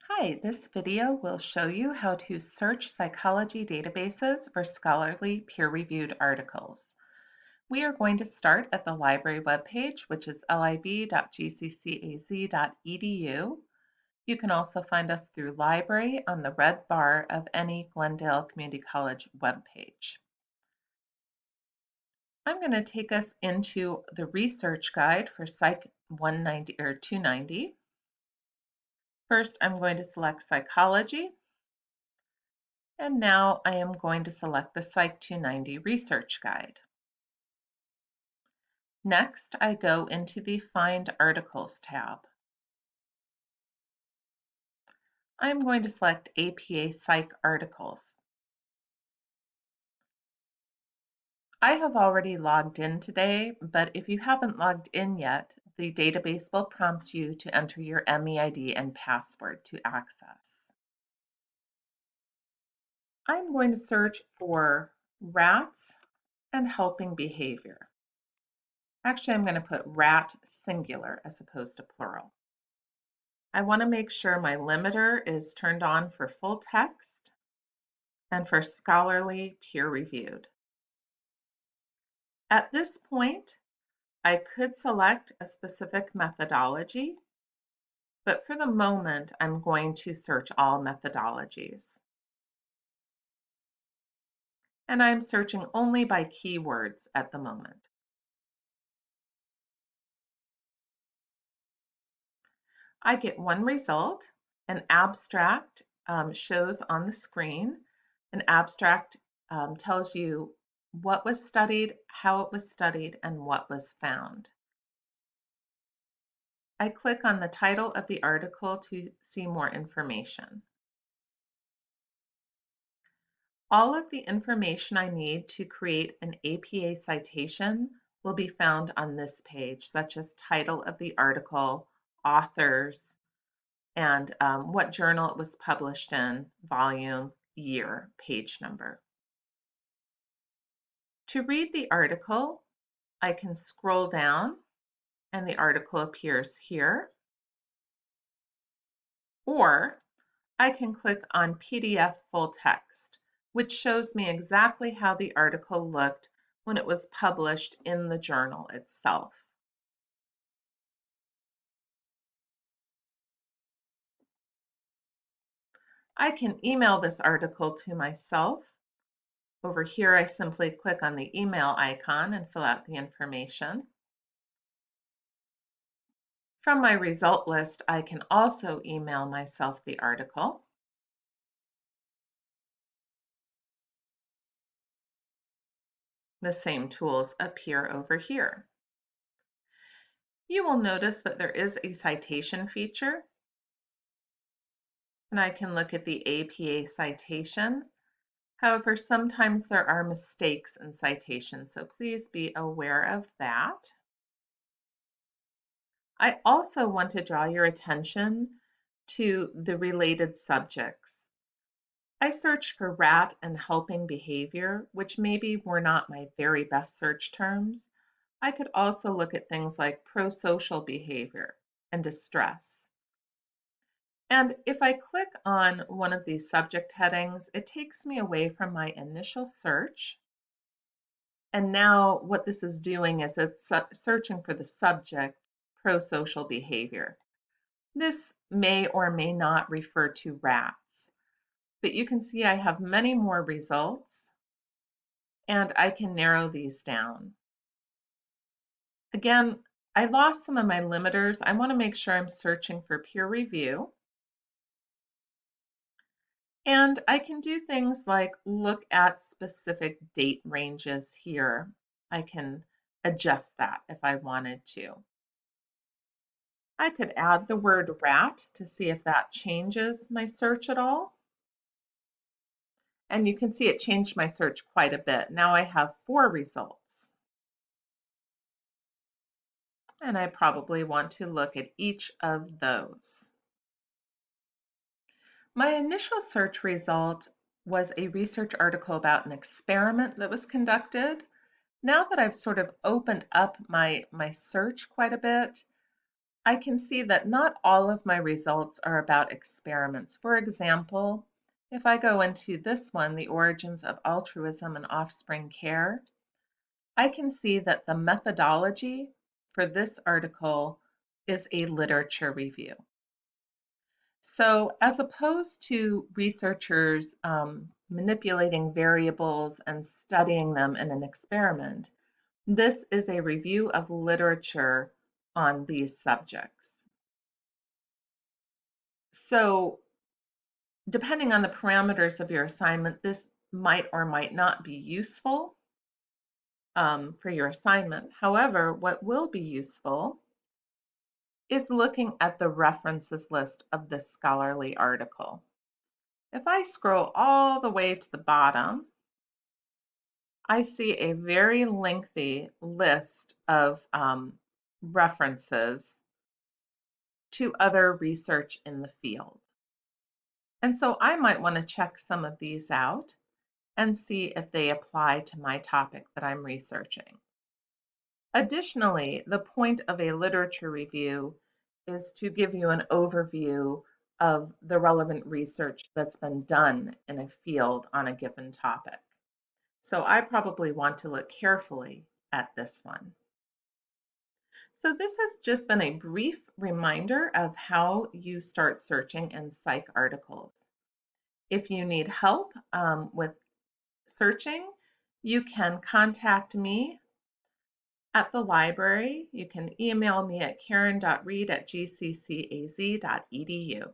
Hi, this video will show you how to search psychology databases for scholarly peer-reviewed articles. We are going to start at the library webpage, which is lib.gccaz.edu. You can also find us through Library on the red bar of any Glendale Community College webpage. I'm going to take us into the research guide for Psych 190 or 290. First, I'm going to select psychology. And now I am going to select the Psych 290 Research Guide. Next, I go into the Find Articles tab. I'm going to select APA PsychArticles. I have already logged in today, but if you haven't logged in yet, the database will prompt you to enter your MEID and password to access. I'm going to search for rats and helping behavior. Actually, I'm going to put rat singular as opposed to plural. I want to make sure my limiter is turned on for full text and for scholarly peer-reviewed. At this point, I could select a specific methodology, but for the moment, I'm going to search all methodologies. And I'm searching only by keywords at the moment. I get one result. An abstract shows on the screen. An abstract tells you what was studied, how it was studied, and what was found. I click on the title of the article to see more information. All of the information I need to create an APA citation will be found on this page, such as title of the article, authors, and what journal it was published in, volume, year, page number. To read the article, I can scroll down and the article appears here, or I can click on PDF full text, which shows me exactly how the article looked when it was published in the journal itself. I can email this article to myself. Over here, I simply click on the email icon and fill out the information. From my result list, I can also email myself the article. The same tools appear over here. You will notice that there is a citation feature, and I can look at the APA citation. However, sometimes there are mistakes in citations, so please be aware of that. I also want to draw your attention to the related subjects. I searched for rat and helping behavior, which maybe were not my very best search terms. I could also look at things like pro-social behavior and distress. And if I click on one of these subject headings, it takes me away from my initial search. And now what this is doing is it's searching for the subject, pro-social behavior. This may or may not refer to rats, but you can see I have many more results, and I can narrow these down. Again, I lost some of my limiters. I want to make sure I'm searching for peer review. And I can do things like look at specific date ranges here. I can adjust that if I wanted to. I could add the word rat to see if that changes my search at all. And you can see it changed my search quite a bit. Now I have 4 results. And I probably want to look at each of those. My initial search result was a research article about an experiment that was conducted. Now that I've sort of opened up my search quite a bit, I can see that not all of my results are about experiments. For example, if I go into this one, The Origins of Altruism and Offspring Care, I can see that the methodology for this article is a literature review. So as opposed to researchers manipulating variables and studying them in an experiment, this is a review of literature on these subjects. So depending on the parameters of your assignment, this might or might not be useful for your assignment. However, what will be useful is looking at the references list of this scholarly article. If I scroll all the way to the bottom, I see a very lengthy list of references to other research in the field. And so I might want to check some of these out and see if they apply to my topic that I'm researching. Additionally, the point of a literature review is to give you an overview of the relevant research that's been done in a field on a given topic. So I probably want to look carefully at this one. So this has just been a brief reminder of how you start searching in psych articles. If you need help with searching, you can contact me at the library. You can email me at karen.reed@gccaz.edu.